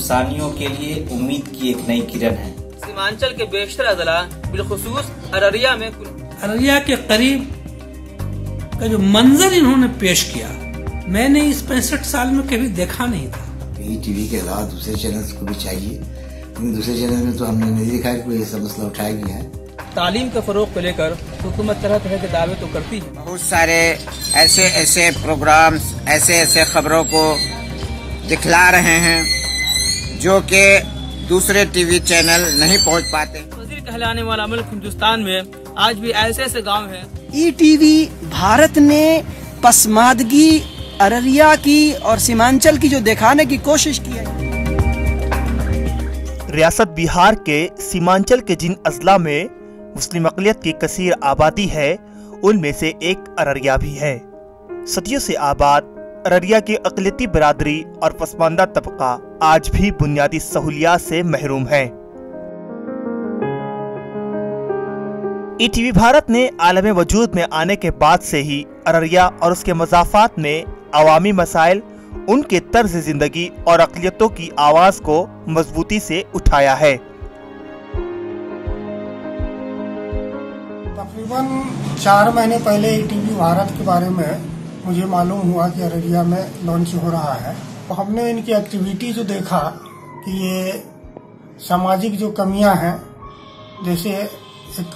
इंसानियों के लिए उम्मीद की एक नई किरण है। सीमांचल के बेशतर अजला बिलखुसूस अररिया के करीब का जो मंजर इन्होंने पेश किया, मैंने इस 65 साल में कभी देखा नहीं था। टीवी के अलावा दूसरे चैनल्स को भी चाहिए, लेकिन दूसरे चैनल में तो हमने नहीं देखा है कोई ऐसा मसला उठाया गया है। तालीम के फरोग को लेकर हुकूमत तरह तरह के दावे तो करती है। बहुत सारे ऐसे प्रोग्राम्स, ऐसे खबरों को दिखला रहे हैं जो कि दूसरे टीवी चैनल नहीं पहुंच पाते। वजीर कहलाने वाला मुल्क हिंदुस्तान में आज भी ऐसे गांव हैं। ईटीवी भारत ने पसमादगी अररिया की और सीमांचल की जो दिखाने की कोशिश की है। रियासत बिहार के सीमांचल के जिन अजला में मुस्लिम अक़लियत की कसीर आबादी है, उनमें से एक अररिया भी है। सदियों से आबाद अररिया की अक़लियती बिरादरी और पसमानदा तबका आज भी बुनियादी सहूलियात से महरूम है। ईटीवी भारत ने आलम वजूद में आने के बाद से ही अररिया और उसके मज़ाफ़ात में अवामी मसाइल, उनके तर्ज जिंदगी और अक़लियतों की आवाज़ को मजबूती से उठाया है। तकरीबन 4 महीने पहले ईटीवी भारत के बारे में मुझे मालूम हुआ कि अररिया में लॉन्च हो रहा है। तो हमने इनकी एक्टिविटी जो देखा कि ये सामाजिक जो कमियां हैं, जैसे एक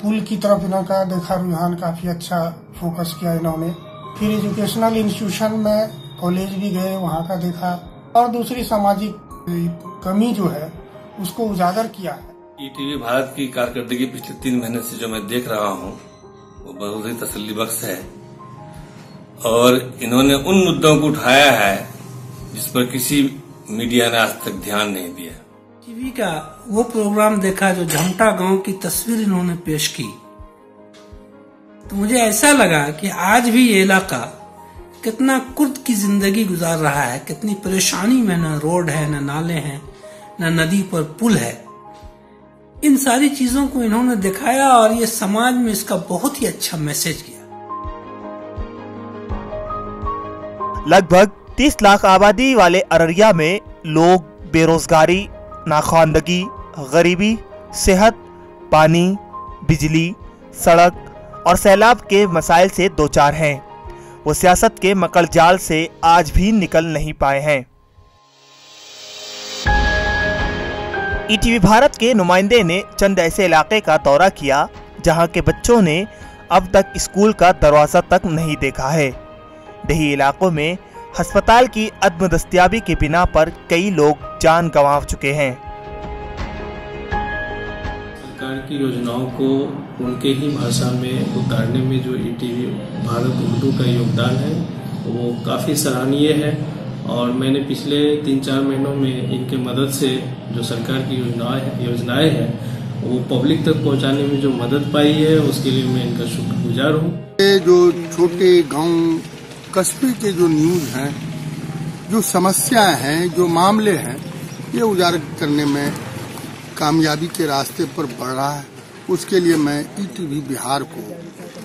पुल की तरफ इनका देखा रुझान काफी अच्छा फोकस किया इन्होंने। फिर एजुकेशनल इंस्टीट्यूशन में कॉलेज भी गए, वहाँ का देखा, और दूसरी सामाजिक कमी जो है उसको उजागर किया है। ईटीवी भारत की कारकर्दगी पिछले 3 महीने से जो मैं देख रहा हूँ वो बहुत ही तसल्ली बख्श है, और इन्होंने उन मुद्दों को उठाया है जिस पर किसी मीडिया ने आज तक ध्यान नहीं दिया। टीवी का वो प्रोग्राम देखा जो झमटा गांव की तस्वीर इन्होंने पेश की, तो मुझे ऐसा लगा कि आज भी ये इलाका कितना कुर्द की जिंदगी गुजार रहा है, कितनी परेशानी में, न रोड है, न नाले हैं, न नदी पर पुल है। इन सारी चीजों को इन्होंने दिखाया और ये समाज में इसका बहुत ही अच्छा मैसेज किया। लगभग 30 लाख आबादी वाले अररिया में लोग बेरोजगारी, नाखवानदगी, गरीबी, सेहत, पानी, बिजली, सड़क और सैलाब के मसाइल से दो चार हैं। वो सियासत के मकड़ जाल से आज भी निकल नहीं पाए हैं। ईटीवी भारत के नुमाइंदे ने चंद ऐसे इलाके का दौरा किया जहां के बच्चों ने अब तक स्कूल का दरवाजा तक नहीं देखा है। देही इलाकों में अस्पताल की अदम दस्तयाबी के बिना पर कई लोग जान गंवा चुके हैं। सरकार की योजनाओं को उनके ही भाषा में उतारने में जो ईटीवी भारत उर्दू का योगदान है वो काफ़ी सराहनीय है, और मैंने पिछले 3-4 महीनों में इनके मदद से जो सरकार की योजनाएं हैं वो पब्लिक तक पहुंचाने में जो मदद पाई है उसके लिए मैं इनका शुक्रगुजार हूँ। जो छोटे गांव कस्बे के जो न्यूज हैं, जो समस्याएं हैं, जो मामले हैं, ये उजागर करने में कामयाबी के रास्ते पर बढ़ रहा है। उसके लिए मैं ईटीवी बिहार को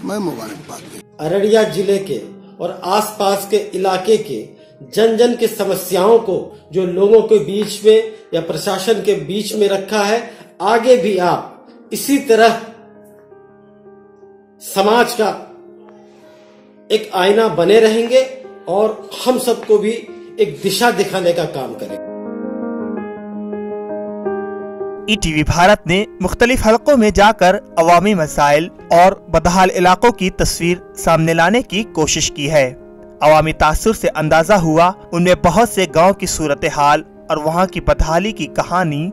मैं मुबारकबाद देता हूं। अररिया जिले के और आसपास के इलाके के जन जन की समस्याओं को जो लोगों के बीच में या प्रशासन के बीच में रखा है, आगे भी आप इसी तरह समाज का एक आईना बने रहेंगे और हम सबको भी एक दिशा दिखाने का काम करेंगे। ईटीवी भारत ने मुख्तलिफ हलकों में जाकर अवामी मसाइल और बदहाल इलाकों की तस्वीर सामने लाने की कोशिश की है। अवामी तासुर से अंदाजा हुआ उनमें बहुत से गांव की सूरत हाल और वहां की बदहाली की कहानी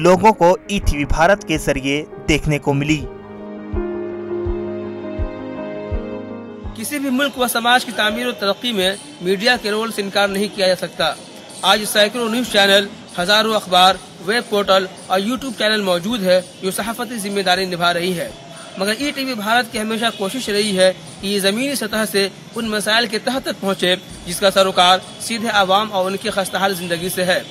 लोगों को ईटीवी भारत के जरिए देखने को मिली। किसी भी मुल्क व समाज की तामीर और तरक्की में मीडिया के रोल से इनकार नहीं किया जा सकता। आज सैकड़ों न्यूज चैनल, हजारों अखबार, वेब पोर्टल और यूट्यूब चैनल मौजूद है जो सहाफती जिम्मेदारी निभा रही है, मगर ईटीवी भारत की हमेशा कोशिश रही है कि ये जमीनी सतह से उन मसाइल के तह तक पहुँचे जिसका सरोकार सीधे आवाम और उनकी खस्ताहाल जिंदगी से है।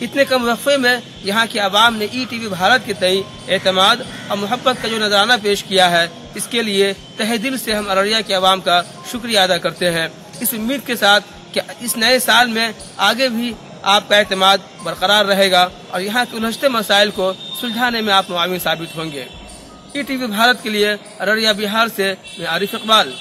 इतने कम वक्फे में यहाँ की आवाम ने ईटीवी भारत के तई एतमाद और मोहब्बत का जो नजराना पेश किया है, इसके लिए तहे दिल से हम अररिया की आवाम का शुक्रिया अदा करते हैं। इस उम्मीद के साथ कि इस नए साल में आगे भी आपका एतमाद बरकरार रहेगा और यहाँ के उलझते मसाइल को सुलझाने में आप मुआविन साबित होंगे। ईटीवी भारत के लिए अररिया बिहार से मैं आरिफ इकबाल।